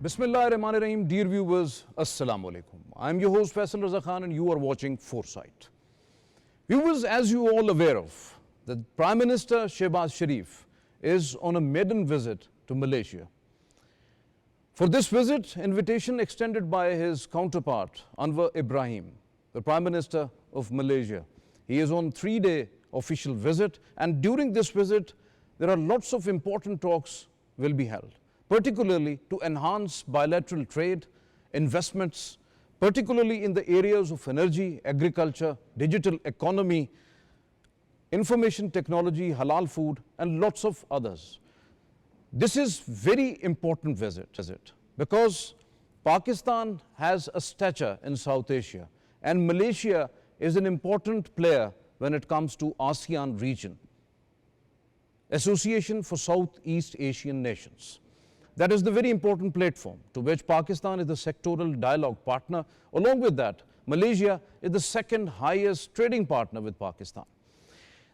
Bismillahirrahmanirrahim. Dear viewers, Assalamu alaikum. I am your host Faisal Raza Khan and you are watching Foresight. Viewers, as you all aware of, the Prime Minister Shehbaz Sharif is on a maiden visit to Malaysia. For this visit, invitation extended by his counterpart Anwar Ibrahim, the Prime Minister of Malaysia. He is on 3-day official visit, and during this visit, there are lots of important talks will be held, particularly to enhance bilateral trade, investments, particularly in the areas of energy, agriculture, digital economy, information technology, halal food, and lots of others. This is very important visit because Pakistan has a stature in South Asia and Malaysia is an important player when it comes to ASEAN region, Association for Southeast Asian Nations. That is the very important platform to which Pakistan is the sectoral dialogue partner. Along with that, Malaysia is the second highest trading partner with Pakistan.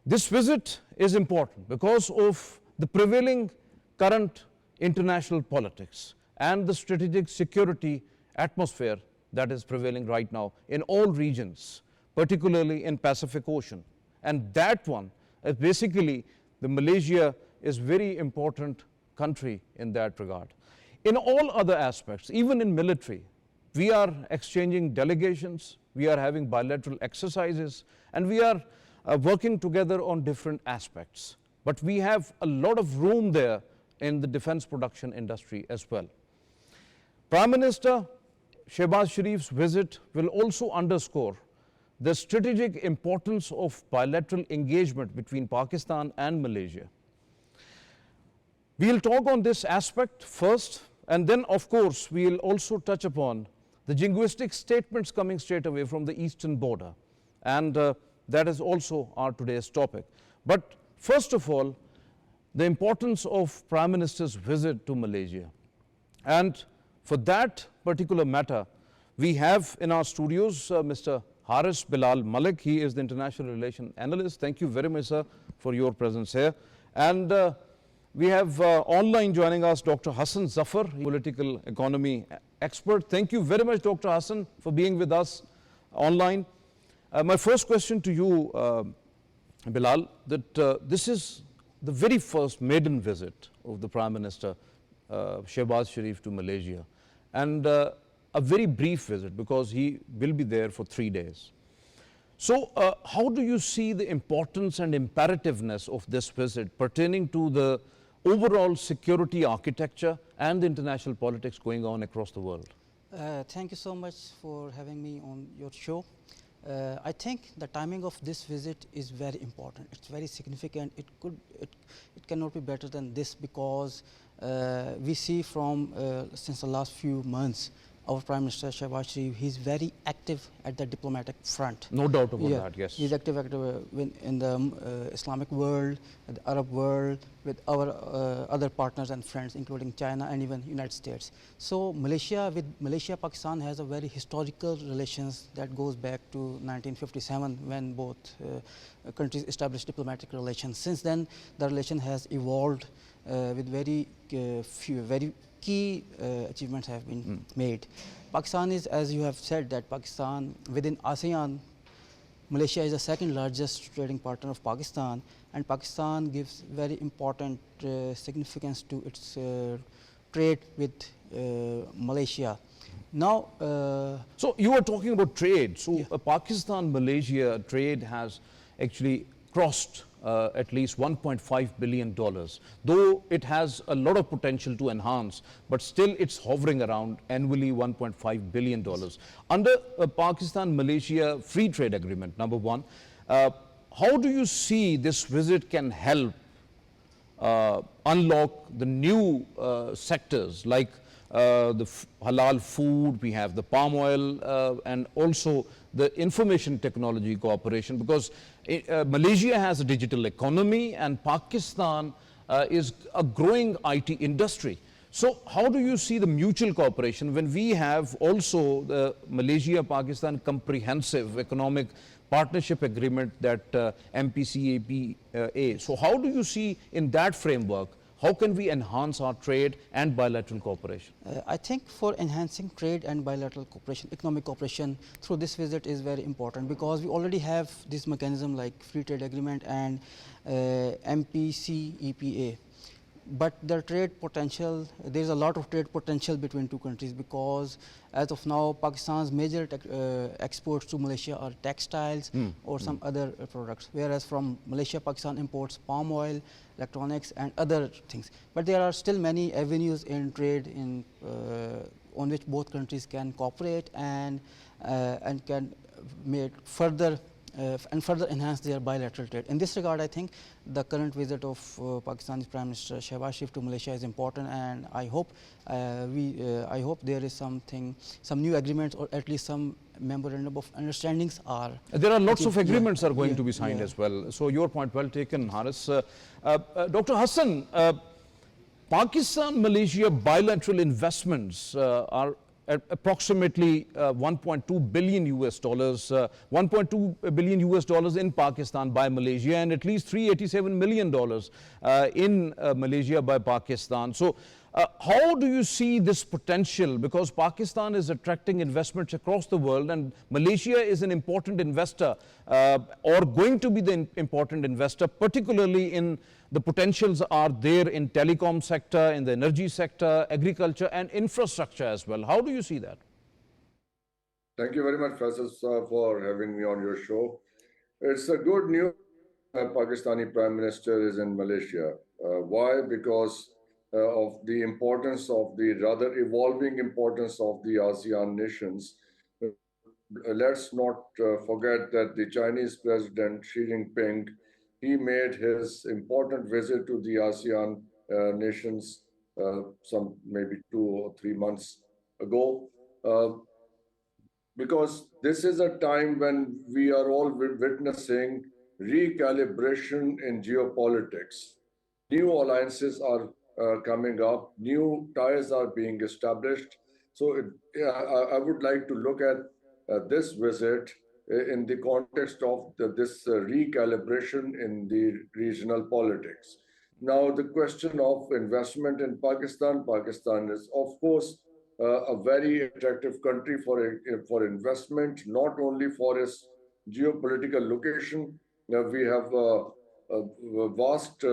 This visit is important because of the prevailing current international politics and the strategic security atmosphere that is prevailing right now in all regions, particularly in Pacific Ocean. And that one is basically the Malaysia is very important country in that regard. In all other aspects, even in military, we are exchanging delegations, we are having bilateral exercises, and we are working together on different aspects. But we have a lot of room there in the defense production industry as well. Prime Minister Shehbaz Sharif's visit will also underscore the strategic importance of bilateral engagement between Pakistan and Malaysia. We'll talk on this aspect first, and then of course we'll also touch upon the jingoistic statements coming straight away from the eastern border, and that is also our today's topic. But first of all, the importance of Prime Minister's visit to Malaysia. And for that particular matter, we have in our studios Mr. Bilal Malik. He is the International Relations Analyst. Thank you very much, sir, for your presence here. And we have online joining us Dr. Hassan Zafar, political economy expert. Thank you very much, Dr. Hassan, for being with us online. My first question to you, Bilal, that this is the very first maiden visit of the Prime Minister Shehbaz Sharif to Malaysia, and a very brief visit because he will be there for 3 days. So how do you see the importance and imperativeness of this visit pertaining to the overall security architecture and the international politics going on across the world? Thank you so much for having me on your show. I think the timing of this visit is very important. It's very significant. It cannot be better than this because we see from since the last few months, our Prime Minister Shehbaz Sharif, he's very active at the diplomatic front. No doubt about that, yes. He's active in the Islamic world, the Arab world, with our other partners and friends, including China and even United States. So Malaysia, Pakistan has a very historical relations that goes back to 1957 when both countries established diplomatic relations. Since then, the relation has evolved with very key achievements have been made. Pakistan is, as you have said, that Pakistan within ASEAN, Malaysia is the second largest trading partner of Pakistan, and Pakistan gives very important significance to its trade with Malaysia. Now, so you are talking about trade. So Pakistan-Malaysia trade has actually crossed at least $1.5 billion, though it has a lot of potential to enhance, but still it's hovering around annually $1.5 billion. Under a Pakistan-Malaysia free trade agreement, number one, how do you see this visit can help unlock the new sectors like the halal food, we have the palm oil, and also the information technology cooperation, because Malaysia has a digital economy and Pakistan is a growing IT industry. So how do you see the mutual cooperation when we have also the Malaysia-Pakistan Comprehensive Economic Partnership Agreement, that MPCAPA? So how do you see in that framework how can we enhance our trade and bilateral cooperation? I think for enhancing trade and bilateral cooperation, economic cooperation through this visit is very important, because we already have this mechanism like free trade agreement and MPC EPA. But the trade potential, there is a lot of trade potential between two countries, because as of now Pakistan's major exports to Malaysia are textiles or some other products, whereas from Malaysia Pakistan imports palm oil, electronics and other things. But there are still many avenues in trade on which both countries can cooperate and can make further enhance their bilateral trade. In this regard, I think the current visit of Pakistan's Prime Minister Shehbaz Sharif to Malaysia is important, and I hope there is some new agreements, or at least some memorandum of understandings are. There are lots of agreements are going to be signed as well. So your point well taken, Haris. Dr. Hassan, Pakistan-Malaysia bilateral investments are at approximately 1.2 billion US dollars, 1.2 billion US dollars in Pakistan by Malaysia, and at least $387 million in Malaysia by Pakistan. So how do you see this potential? Because Pakistan is attracting investments across the world, and Malaysia is an important investor or going to be the important investor, particularly in the potentials are there in telecom sector, in the energy sector, agriculture and infrastructure as well. How do you see that? Thank you very much, Faisal, for having me on your show. It's a good news that Pakistani Prime Minister is in Malaysia. Why? Because of the importance of the rather evolving importance of the ASEAN nations. Let's not forget that the Chinese President Xi Jinping, he made his important visit to the ASEAN nations some maybe 2 or 3 months ago, because this is a time when we are all witnessing recalibration in geopolitics. New alliances are coming up, new ties are being established. So I would like to look at this visit in the context of this recalibration in the regional politics. Now, the question of investment in Pakistan. Pakistan is, of course, a very attractive country for investment, not only for its geopolitical location. We have vast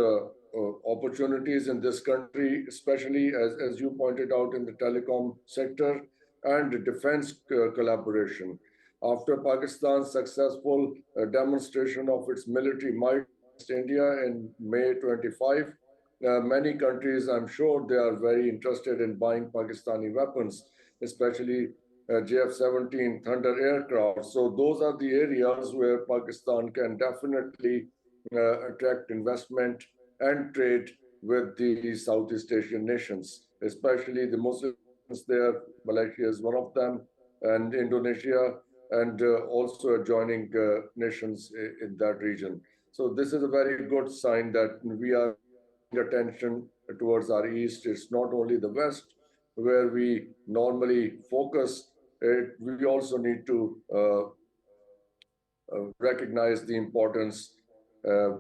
opportunities in this country, especially as you pointed out in the telecom sector and defense collaboration. After Pakistan's successful demonstration of its military might against India in May 25, many countries, I'm sure they are very interested in buying Pakistani weapons, especially JF-17 Thunder aircraft. So those are the areas where Pakistan can definitely attract investment and trade with the Southeast Asian nations, especially the Muslims there. Malaysia is one of them, and Indonesia, and also adjoining nations in that region. So this is a very good sign that we are paying attention towards our east. It's not only the west where we normally focus. We also need to recognize the importance,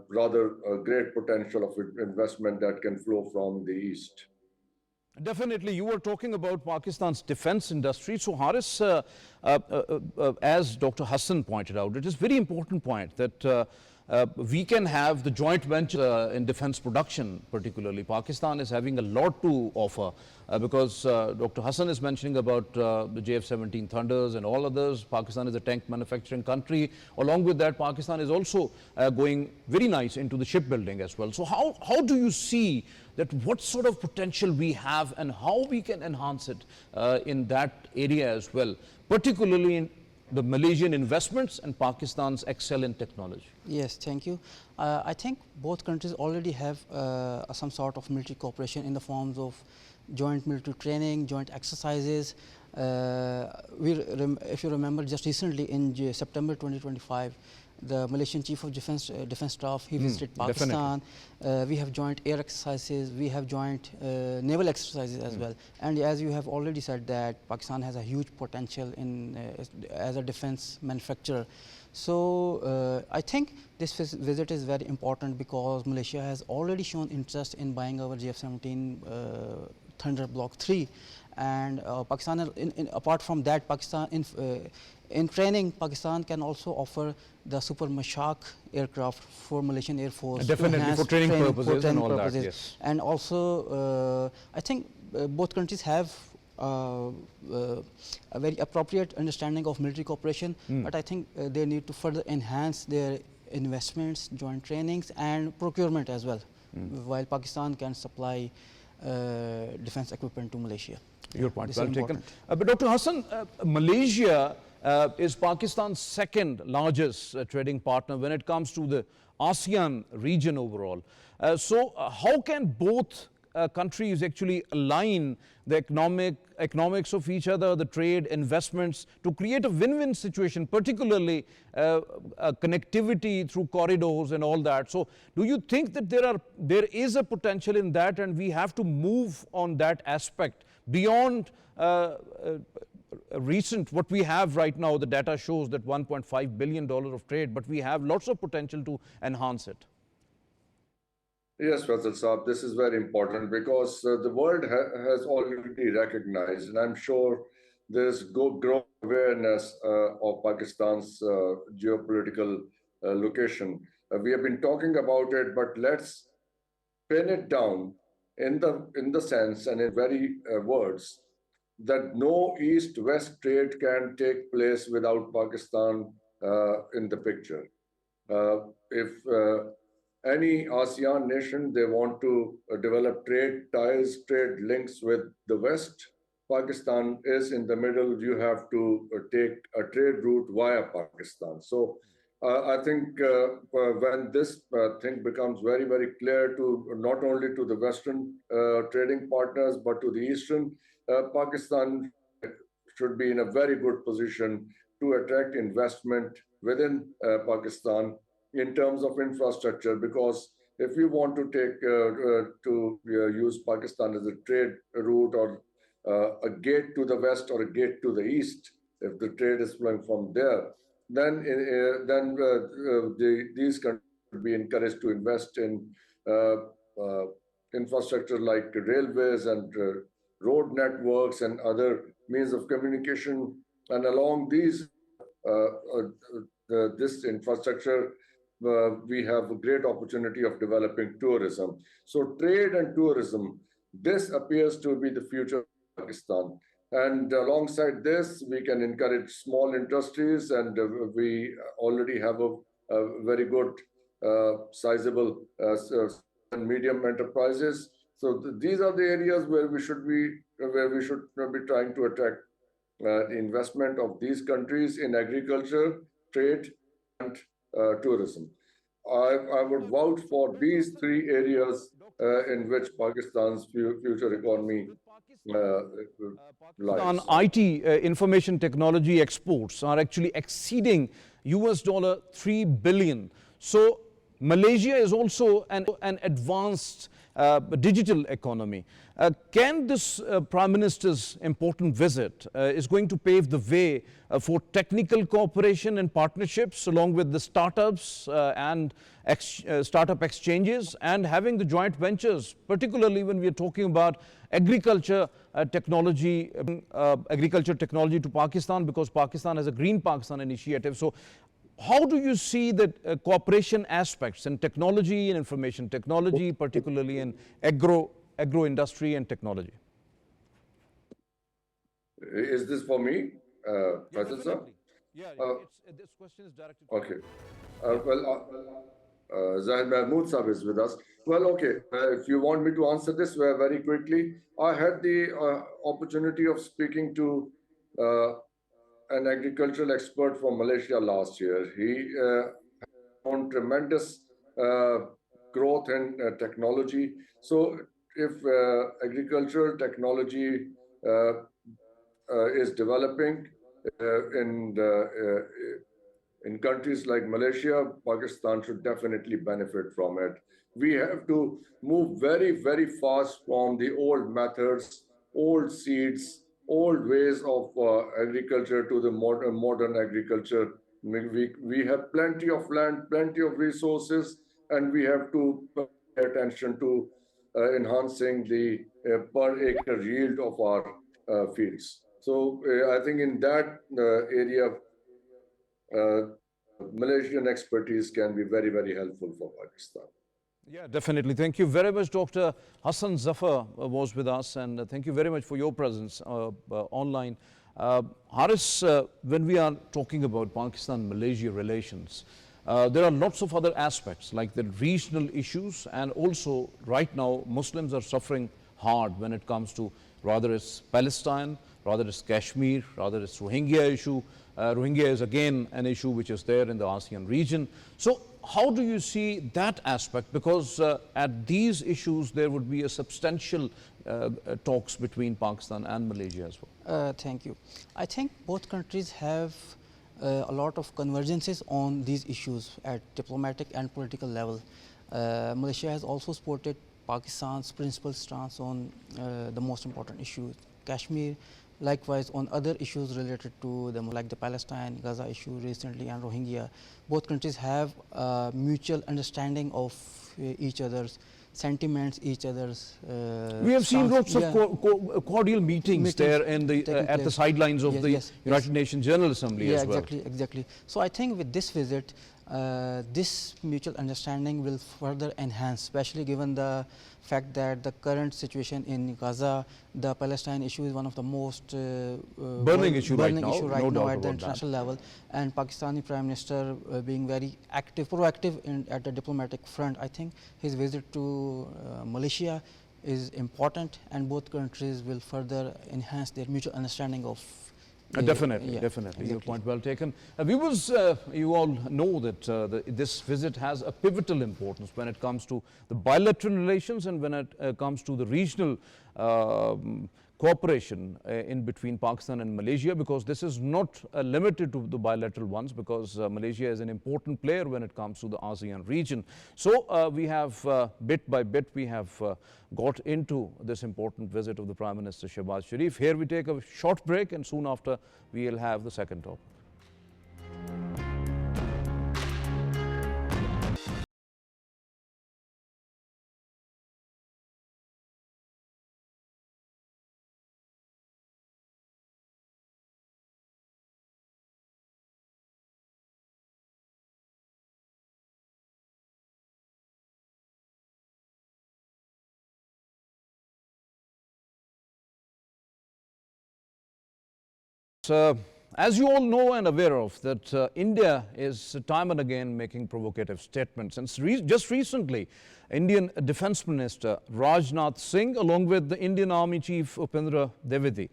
rather great potential of investment that can flow from the east. Definitely, you were talking about Pakistan's defense industry. So Haris, as Dr. Hassan pointed out, it is very important point that we can have the joint venture in defense production. Particularly, Pakistan is having a lot to offer because Dr. Hassan is mentioning about the JF-17 Thunders and all others. Pakistan is a tank manufacturing country. Along with that, Pakistan is also going very nice into the shipbuilding as well. So how do you see that, what sort of potential we have and how we can enhance it in that area as well, particularly in the Malaysian investments and Pakistan's excellent technology? Yes, thank you. I think both countries already have some sort of military cooperation in the forms of joint military training, joint exercises. If you remember, just recently in September 2025, the Malaysian Chief of Defense Staff, he visited Pakistan. We have joint air exercises, we have joint naval exercises as well. And as you have already said that Pakistan has a huge potential in as a defense manufacturer. So I think this visit is very important because Malaysia has already shown interest in buying our GF-17 Thunder Block 3. And Pakistan, apart from that, Pakistan in training, Pakistan can also offer the Super Mashak aircraft for Malaysian Air Force. Definitely, for training purposes and all that, yes. And also, I think both countries have a very appropriate understanding of military cooperation, but I think they need to further enhance their investments, joint trainings, and procurement as well, while Pakistan can supply defense equipment to Malaysia. Your point well taken. But Dr. Hassan, Malaysia is Pakistan's second largest trading partner when it comes to the ASEAN region overall. So how can both countries actually align the economics of each other, the trade, investments, to create a win-win situation, particularly connectivity through corridors and all that? So do you think that there is a potential in that, and we have to move on that aspect beyond recent, what we have right now? The data shows that $1.5 billion of trade, but we have lots of potential to enhance it. Yes, Faisal Saab, this is very important because the world has already recognized, and I'm sure there's growing awareness of Pakistan's geopolitical location. We have been talking about it, but let's pin it down in the sense and in very words that no East-West trade can take place without Pakistan in the picture. If any ASEAN nation, they want to develop trade ties, trade links with the West, Pakistan is in the middle. You have to take a trade route via Pakistan. So I think when this thing becomes very, very clear to not only to the Western trading partners, but to the Eastern, Pakistan should be in a very good position to attract investment within Pakistan in terms of infrastructure, because if you want to take use Pakistan as a trade route or a gate to the West or a gate to the East, if the trade is flowing from there, then these countries should be encouraged to invest in infrastructure like railways and road networks and other means of communication. And along these this infrastructure, we have a great opportunity of developing tourism. So trade and tourism, this appears to be the future of Pakistan. And alongside this, we can encourage small industries, and we already have a very good, sizable and medium enterprises. So these are the areas where we should be trying to attract the investment of these countries in agriculture, trade, and tourism. I would vouch for these three areas in which Pakistan's future economy lies. On IT, information technology exports are actually exceeding $3 billion. So Malaysia is also an advanced digital economy. Can this Prime Minister's important visit is going to pave the way for technical cooperation and partnerships along with the startups and startup exchanges, and having the joint ventures, particularly when we are talking about agriculture technology to Pakistan, because Pakistan has a Green Pakistan initiative. So how do you see the cooperation aspects in technology and information technology, particularly in agro industry and technology? Is this for me, Faisal sir? Yeah, this question is directed. Okay. Zahid Mahmood sir is with us. Well, okay. If you want me to answer this very quickly, I had the opportunity of speaking to an agricultural expert from Malaysia last year. He found tremendous growth in technology. So if agricultural technology is developing In countries like Malaysia, Pakistan should definitely benefit from it. We have to move very, very fast from the old methods, old seeds, old ways of agriculture to the modern agriculture. We have plenty of land, plenty of resources, and we have to pay attention to enhancing the per acre yield of our fields. So I think in that area, uh, Malaysian expertise can be very, very helpful for Pakistan. Yeah, definitely. Thank you very much. Dr. Hassan Zafar was with us, and thank you very much for your presence online. Haris, when we are talking about Pakistan-Malaysia relations, there are lots of other aspects like the regional issues, and also right now Muslims are suffering hard when it comes to rather it's Palestine, rather it's Kashmir, rather it's Rohingya issue. Rohingya is again an issue which is there in the ASEAN region. So how do you see that aspect? Because at these issues there would be a substantial talks between Pakistan and Malaysia as well. Thank you. I think both countries have a lot of convergences on these issues at diplomatic and political level. Malaysia has also supported Pakistan's principal stance on the most important issues, Kashmir, likewise on other issues related to them like the Palestine, Gaza issue recently and Rohingya. Both countries have mutual understanding of each other's sentiments, each other's we have seen lots of cordial meetings there in the, at place. the sidelines of the United Nations General Assembly as well. Exactly. So I think with this visit, this mutual understanding will further enhance, especially given the fact that the current situation in Gaza, the Palestine issue is one of the most burning issue right now at the international level, and Pakistani Prime Minister being very active, proactive at the diplomatic front. I think his visit to Malaysia is important, and both countries will further enhance their mutual understanding of definitely. Your point well taken. Viewers, you all know that this visit has a pivotal importance when it comes to the bilateral relations and when it comes to the regional cooperation in between Pakistan and Malaysia, because this is not limited to the bilateral ones, because Malaysia is an important player when it comes to the ASEAN region. So we have bit by bit we have got into this important visit of the Prime Minister Shehbaz Sharif. Here we take a short break, and soon after we will have the second topic. As you all know and aware of, that India is time and again making provocative statements. And just recently, Indian Defence Minister Rajnath Singh, along with the Indian Army Chief Upendra Dwivedi,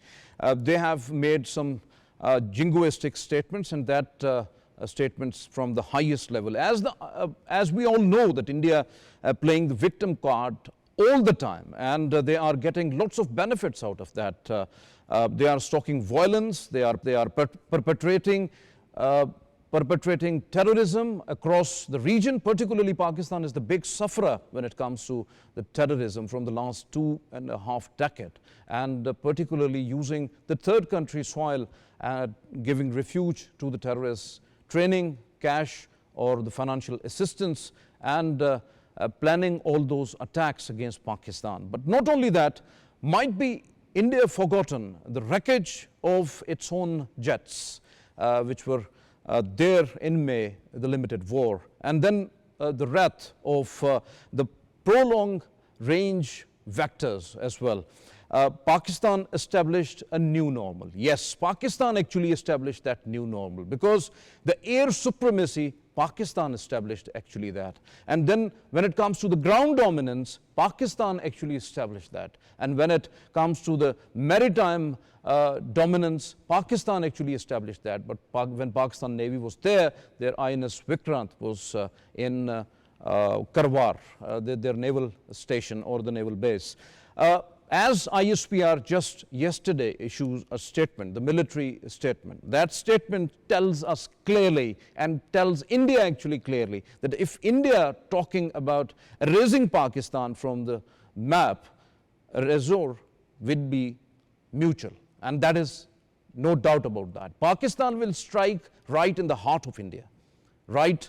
they have made some jingoistic statements, and that statements from the highest level. As we all know that India playing the victim card all the time, and they are getting lots of benefits out of that. They are stoking violence, they are perpetrating terrorism across the region. Particularly Pakistan is the big sufferer when it comes to the terrorism from the last 2.5 decades, and particularly using the third country soil, giving refuge to the terrorists, training, cash or the financial assistance, and planning all those attacks against Pakistan. But not only that, might be India forgotten the wreckage of its own jets, which were there in May, the limited war, and then the wrath of the prolonged range vectors as well. Pakistan established a new normal. Yes, Pakistan actually established that new normal, because the air supremacy, Pakistan established actually that. And then when it comes to the ground dominance, Pakistan actually established that. And when it comes to the maritime dominance, Pakistan actually established that. But when Pakistan Navy was there, their INS Vikrant was in Karwar, their naval station or the naval base. as ISPR just yesterday issues a statement, the military statement, that statement tells us clearly and tells India actually clearly that if India talking about erasing Pakistan from the map, erasure will be mutual, and that is no doubt about that. Pakistan will strike right in the heart of India, right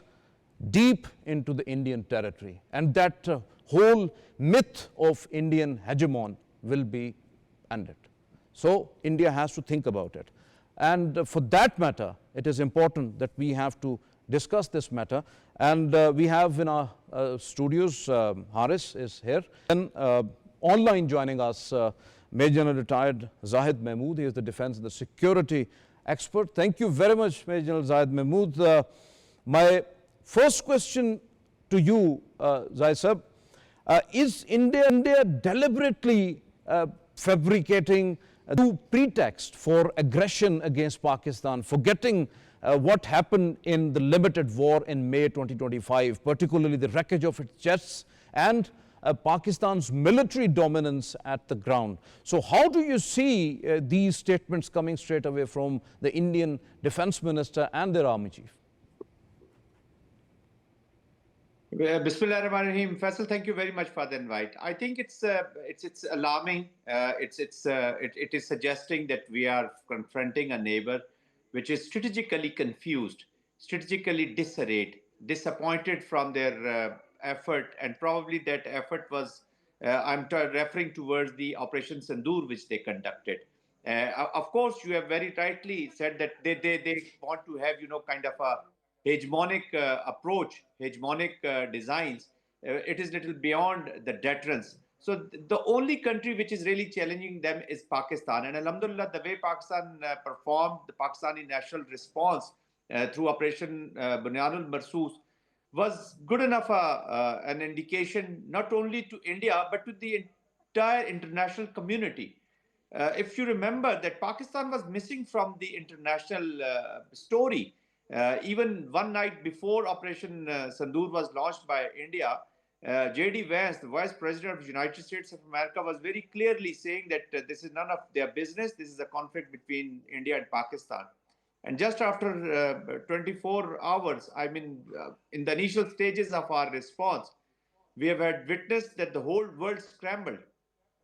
deep into the Indian territory, and that whole myth of Indian hegemon will be ended. So India has to think about it. And for that matter, it is important that we have to discuss this matter. And we have in our studios, Haris is here. And online joining us, Maj Gen Retired Zahid Mahmood. He is the defense and the security expert. Thank you very much, Maj Gen Zahid Mahmood. My first question to you, Zahid Sahib, is India deliberately fabricating a new pretext for aggression against Pakistan, forgetting what happened in the limited war in May 2025, particularly the wreckage of its jets and Pakistan's military dominance at the ground? So how do you see these statements coming straight away from the Indian defense minister and their army chief? Bismillahirrahmanirrahim. Faisal, thank you very much for the invite. I think it's alarming. It is suggesting that we are confronting a neighbor which is strategically confused, strategically disarrayed, disappointed from their effort, and probably that effort was I'm referring towards the Operation Sindoor which they conducted. Of course, you have very rightly said that they want to have kind of a hegemonic approach, hegemonic designs. It is little beyond the deterrence. So the only country which is really challenging them is Pakistan. And Alhamdulillah, the way Pakistan performed, the Pakistani national response through Operation Bunyanul Marsoos was good enough an indication not only to India, but to the entire international community. If you remember that Pakistan was missing from the international story. Even one night before Operation Sindoor was launched by India, J.D. Vance, the Vice President of the United States of America, was very clearly saying that this is none of their business. This is a conflict between India and Pakistan. And just after 24 hours, I mean, in the initial stages of our response, we have had witnessed that the whole world scrambled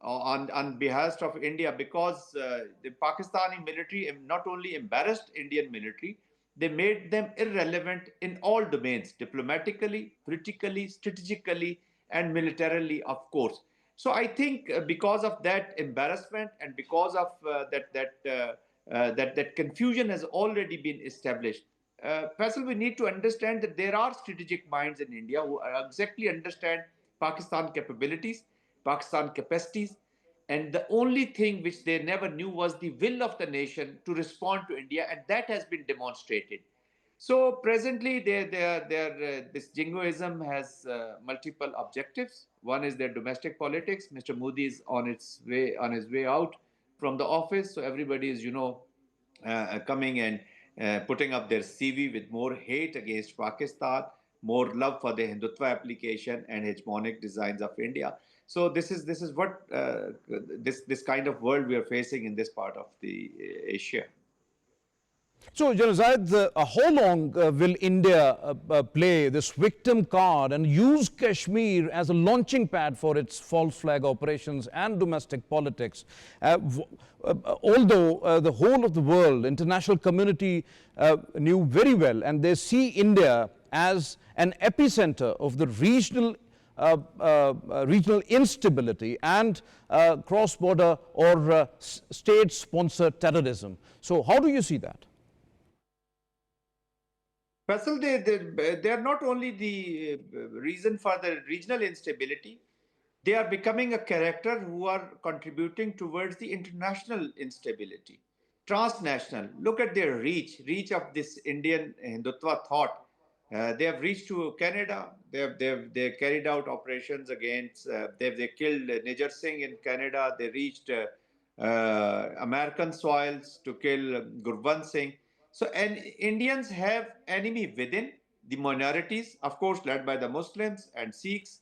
on behalf of India because the Pakistani military not only embarrassed Indian military, they made them irrelevant in all domains, diplomatically, politically, strategically, and militarily, of course. So I think because of that embarrassment and because of that confusion has already been established. Faisal, we need to understand that there are strategic minds in India who exactly understand Pakistan capabilities, Pakistan capacities, and the only thing which they never knew was the will of the nation to respond to India, and that has been demonstrated. So presently, this jingoism has multiple objectives. One is their domestic politics. Mr. Modi is on his way out from the office, so everybody is, coming and putting up their CV with more hate against Pakistan, more love for the Hindutva application and hegemonic designs of India. So this is what this kind of world we are facing in this part of the Asia. So, General Zahid, how long will India play this victim card and use Kashmir as a launching pad for its false flag operations and domestic politics? Although the whole of the world, international community knew very well, and they see India as an epicenter of the regional instability and cross-border or state-sponsored terrorism. So how do you see that? Faisal, they are not only the reason for the regional instability, they are becoming a character who are contributing towards the international instability, transnational. Look at their reach of this Indian Hindutva thought. They have reached to Canada. They carried out operations against. They killed Nijar Singh in Canada. They reached American soils to kill Gurban Singh. So, and Indians have enemy within the minorities, of course, led by the Muslims and Sikhs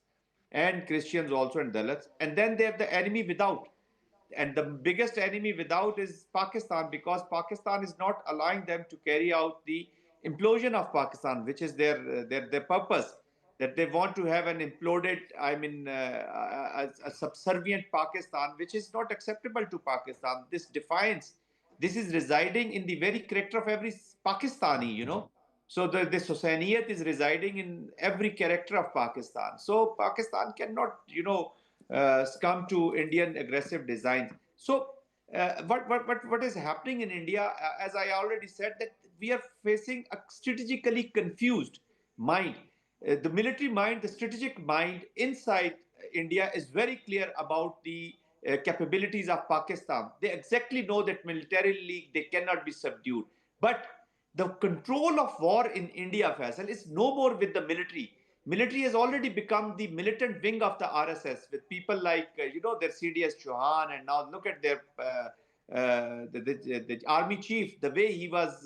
and Christians also and Dalits. And then they have the enemy without. And the biggest enemy without is Pakistan, because Pakistan is not allowing them to carry out the implosion of Pakistan, which is their purpose, that they want to have an imploded, a subservient Pakistan, which is not acceptable to Pakistan. This is residing in the very character of every Pakistani, you know. So this Hussainiyat is residing in every character of Pakistan. So Pakistan cannot, succumb to Indian aggressive designs. So what is happening in India, as I already said, that we are facing a strategically confused mind. The military mind, the strategic mind inside India is very clear about the capabilities of Pakistan. They exactly know that militarily they cannot be subdued. But the control of war in India, Faisal, is no more with the military. Military has already become the militant wing of the RSS, with people like, their CDS Chauhan, and now look at their the army chief, the way he was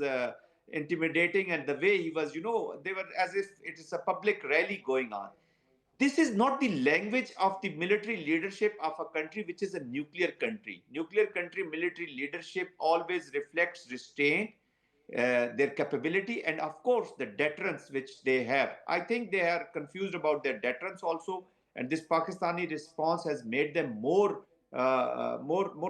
intimidating, and the way he was, they were as if it is a public rally going on. This is not the language of the military leadership of a country which is a nuclear country. Nuclear country military leadership always reflects restraint, their capability, and of course the deterrence which they have. I think they are confused about their deterrence also, and this Pakistani response has made them more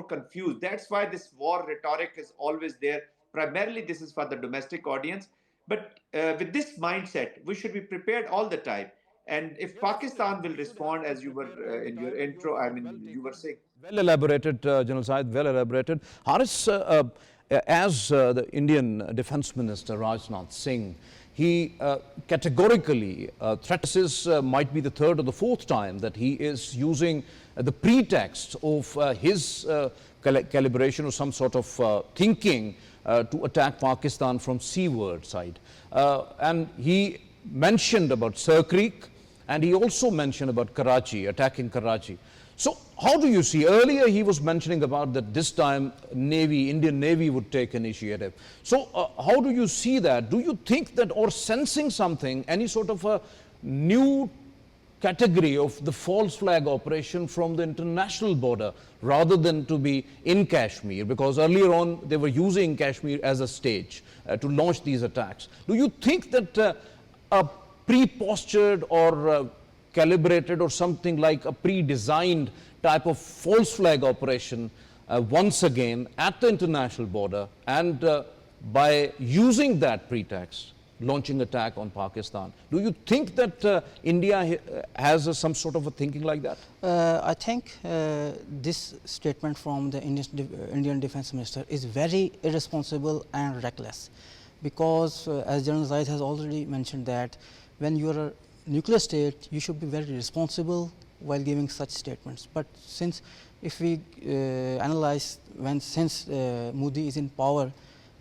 confused. That's why this war rhetoric is always there. Primarily, this is for the domestic audience, but with this mindset, we should be prepared all the time. And if Pakistan will respond, as you were in your intro, you were saying. Well elaborated, General Syed, well elaborated. Haris, as the Indian Defence Minister Rajnath Singh, he categorically threatens might be the third or the fourth time that he is using the pretext of his calibration or some sort of thinking to attack Pakistan from seaward side. And he mentioned about Sir Creek, and he also mentioned about Karachi, attacking Karachi. So how do you see? Earlier he was mentioning about that this time Indian Navy would take initiative. So how do you see that? Do you think that, or sensing something, any sort of a new category of the false flag operation from the international border rather than to be in Kashmir? Because earlier on they were using Kashmir as a stage to launch these attacks. Do you think that a pre-postured or calibrated or something like a pre-designed type of false flag operation once again at the international border, and by using that pretext, launching attack on Pakistan? Do you think that India has some sort of a thinking like that? I think this statement from the Indian Defence Minister is very irresponsible and reckless, because as General Zahid has already mentioned that when you are a nuclear state, you should be very responsible while giving such statements. But since if we analyze since Modi is in power,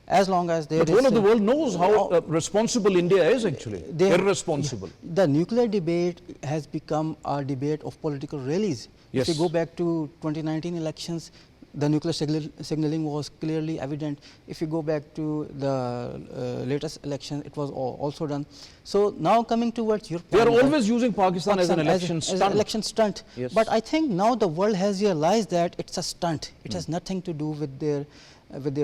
as long as there is... But all of the world knows how responsible India is actually, irresponsible. The nuclear debate has become a debate of political rallies. Yes. If you go back to 2019 elections, the nuclear signaling was clearly evident. If you go back to the latest election, it was also done. So now coming towards your point, they are always using Pakistan as an election stunt. As an election stunt. Yes. But I think now the world has realized that it's a stunt. It has nothing to do with their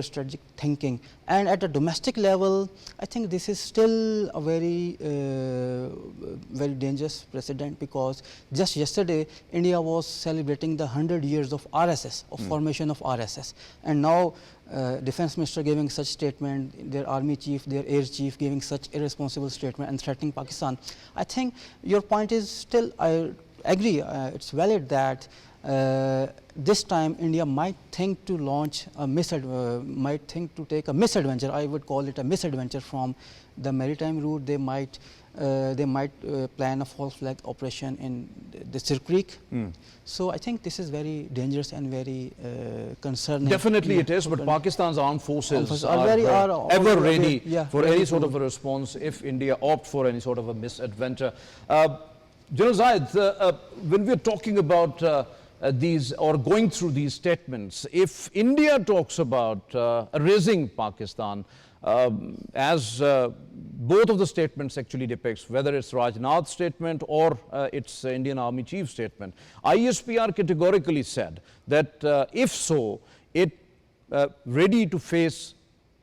strategic thinking. And at a domestic level, I think this is still a very dangerous precedent, because just yesterday India was celebrating the 100 years of RSS, of formation of RSS, and now Defence Minister giving such statement, their army chief, their air chief giving such irresponsible statement and threatening Pakistan. I think your point is still, I agree, it's valid that this time India might think to launch a might think to take a misadventure. I would call it a misadventure from the maritime route. They might plan a false flag operation in the Sir Creek. So I think this is very dangerous and very concerning. Definitely it is, but Pakistan's armed forces are ever ready for any sort of a response if India opt for any sort of a misadventure. General Zahid, when we're talking about these or going through these statements, if India talks about erasing Pakistan as both of the statements actually depicts, whether it's Rajnath's statement or it's Indian Army Chief statement. ISPR categorically said that if so, it ready to face,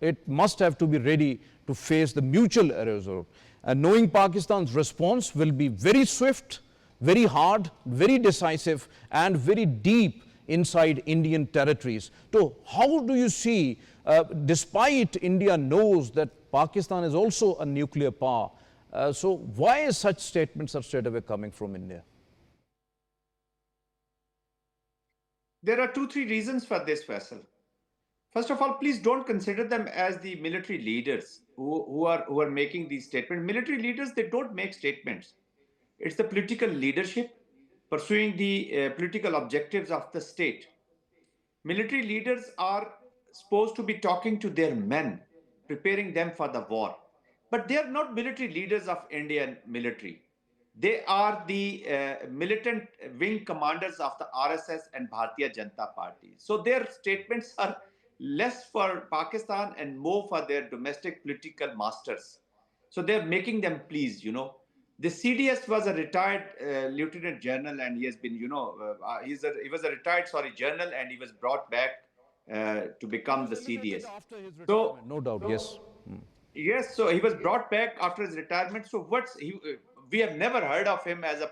it must have to be ready to face the mutual error. And knowing Pakistan's response will be very swift, very hard, very decisive, and very deep inside Indian territories. So how do you see, despite India knows that Pakistan is also a nuclear power, so why such statements are straight away coming from India? There are 2-3 reasons for this, Faisal. First of all, please don't consider them as the military leaders who are making these statements. Military leaders, they don't make statements. It's the political leadership pursuing the political objectives of the state. Military leaders are supposed to be talking to their men, preparing them for the war. But they are not military leaders of Indian military. They are the militant wing commanders of the RSS and Bharatiya Janata Party. So their statements are less for Pakistan and more for their domestic political masters. So they're making them please, you know. The CDS was a retired lieutenant general, and he has been, you know, he was a retired, general, and he was brought back to become the CDS. So, no doubt, yes. Yes, so he was brought back after his retirement. So we have never heard of him as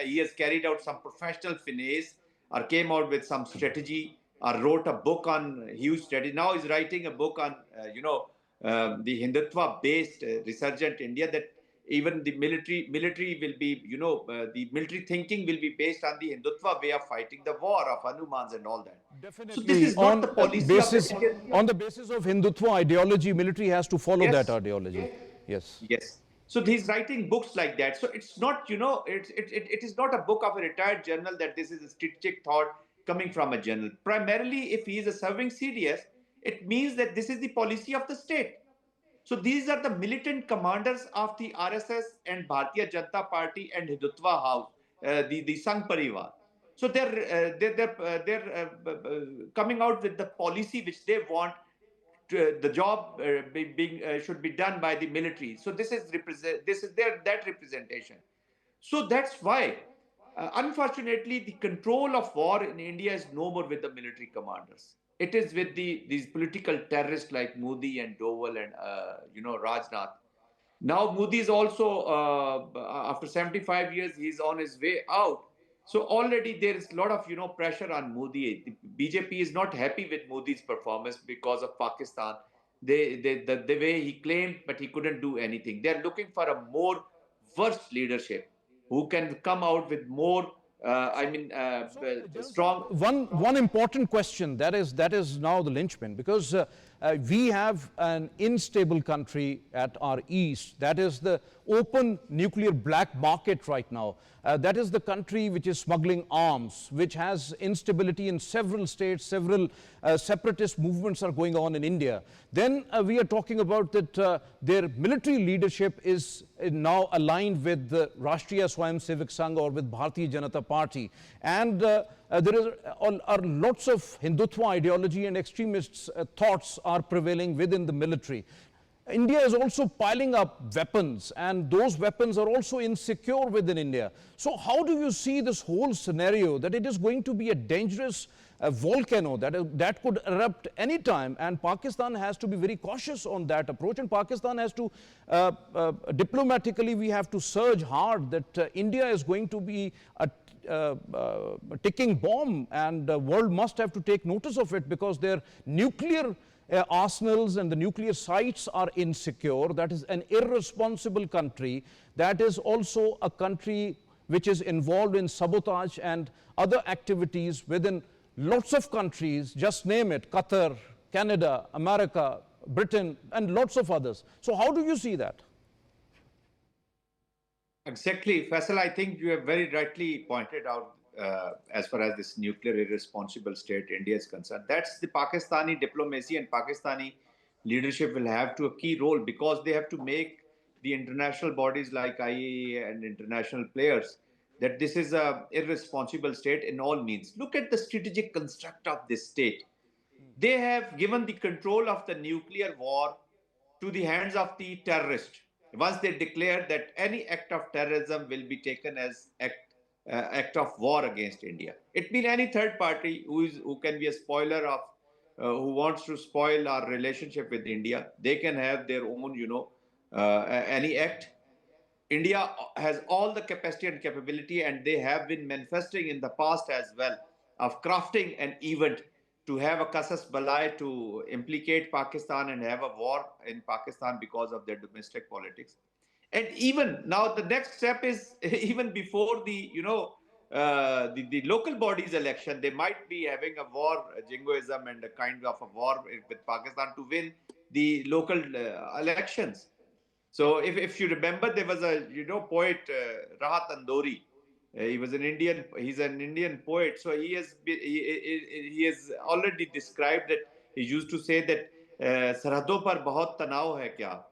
he has carried out some professional finesse or came out with some strategy or wrote a book on huge strategy. Now he's writing a book on, the Hindutva-based resurgent India, that even the military will be, the military thinking will be based on the Hindutva way of fighting the war of Hanumans and all that. Definitely. So this is not the policy on the basis of Hindutva ideology, military has to follow that ideology. Yes. Yes. So he's writing books like that. So it's not, it is not a book of a retired general that this is a strategic thought coming from a general. Primarily, if he is a serving CDS, it means that this is the policy of the state. So these are the militant commanders of the RSS and Bharatiya Janata Party and Hindutva House, the Sangh Parivar. So they're coming out with the policy which they want. The job should be done by the military. So this is that representation. So that's why, unfortunately, the control of war in India is no more with the military commanders. It is with these political terrorists like Modi and Doval and Rajnath. Now Modi is also after 75 years he's on his way out. So already there is a lot of pressure on Modi. The BJP is not happy with Modi's performance because of Pakistan. The way he claimed, but he couldn't do anything. They're looking for a more worse leadership who can come out with more strong. One important question that is now the linchpin, because we have an unstable country at our east. That is the open nuclear black market right now. That is the country which is smuggling arms, which has instability in several states. Several separatist movements are going on in India. Then we are talking about that their military leadership is now aligned with the Rashtriya Swayamsevak Sangh or with Bharatiya Janata Party. And there are lots of Hindutva ideology and extremist thoughts are prevailing within the military. India is also piling up weapons, and those weapons are also insecure within India. So how do you see this whole scenario, that it is going to be a dangerous volcano that could erupt anytime, and Pakistan has to be very cautious on that approach, and Pakistan has to, diplomatically, we have to surge hard that India is going to be a ticking bomb, and the world must have to take notice of it, because their nuclear arsenals and the nuclear sites are insecure. That is an irresponsible country. That is also a country which is involved in sabotage and other activities within lots of countries, just name it, Qatar, Canada, America, Britain, and lots of others. So how do you see that? Exactly, Faisal, I think you have very rightly pointed out as far as this nuclear irresponsible state India is concerned. That's the Pakistani diplomacy, and Pakistani leadership will have to a key role, because they have to make the international bodies like IAEA and international players that this is a irresponsible state in all means. Look at the strategic construct of this state. They have given the control of the nuclear war to the hands of the terrorist, once they declared that any act of terrorism will be taken as act of war against India. It means any third party who can be a spoiler of, who wants to spoil our relationship with India, they can have their own, any act. India has all the capacity and capability, and they have been manifesting in the past as well of crafting an event to have a casus belli to implicate Pakistan and have a war in Pakistan because of their domestic politics. And even now, the next step is even before the the local bodies election, they might be having a war, jingoism, and a kind of a war with Pakistan to win the local elections. So if you remember, there was a poet Rahat Andori. He was an Indian. He's an Indian poet. So he has already described that. He used to say that सरहदों पर बहुत तनाव है क्या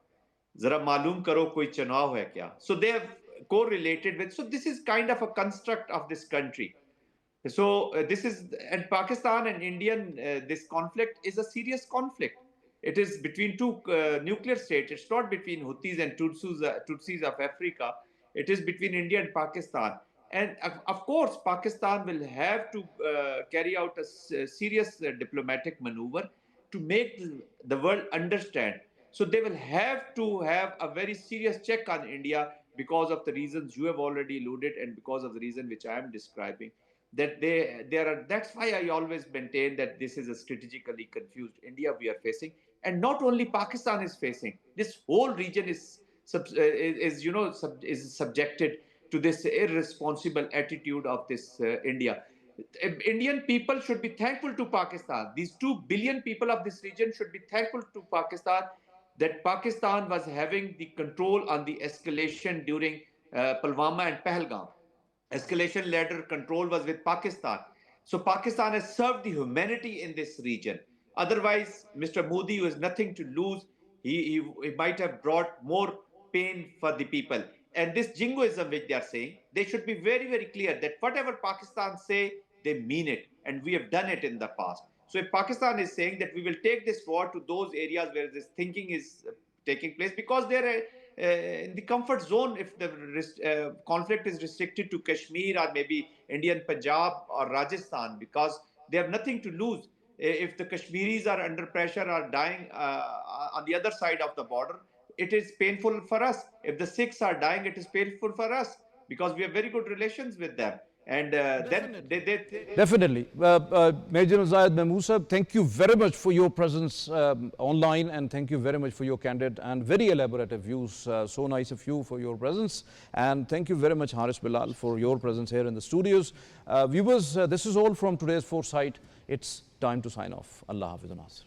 जरा मालूम करो कोई चुनाव है क्या. So they have correlated with. So this is kind of a construct of this country. So this is, and Pakistan and Indian, this conflict is a serious conflict. It is between two nuclear states. It's not between Houthis and Tutsis of Africa. It is between India and Pakistan. And of course, Pakistan will have to carry out a serious diplomatic maneuver to make the world understand. So they will have to have a very serious check on India because of the reasons you have already alluded, and because of the reason which I am describing. That that's why I always maintain that this is a strategically confused India we are facing, and not only Pakistan is facing. This whole region is subjected to this irresponsible attitude of this India. Indian people should be thankful to Pakistan. These 2 billion people of this region should be thankful to Pakistan that Pakistan was having the control on the escalation during Pulwama and Pahalgam. Escalation ladder control was with Pakistan. So Pakistan has served the humanity in this region. Otherwise, Mr. Modi, who has nothing to lose, he might have brought more pain for the people. And this jingoism which they are saying, they should be very, very clear that whatever Pakistan say, they mean it. And we have done it in the past. So if Pakistan is saying that we will take this war to those areas where this thinking is taking place, because they're in the comfort zone, if the conflict is restricted to Kashmir or maybe Indian Punjab or Rajasthan, because they have nothing to lose. If the Kashmiris are under pressure or dying on the other side of the border, it is painful for us. If the Sikhs are dying, it is painful for us because we have very good relations with them. And then Definitely. Maj Gen Zahid Mahmood sahab, thank you very much for your presence online, and thank you very much for your candid and very elaborative views. So nice of you for your presence. And thank you very much, Haris Bilal, for your presence here in the studios. Viewers, this is all from today's Foresight. It's time to sign off. Allah Hafiz.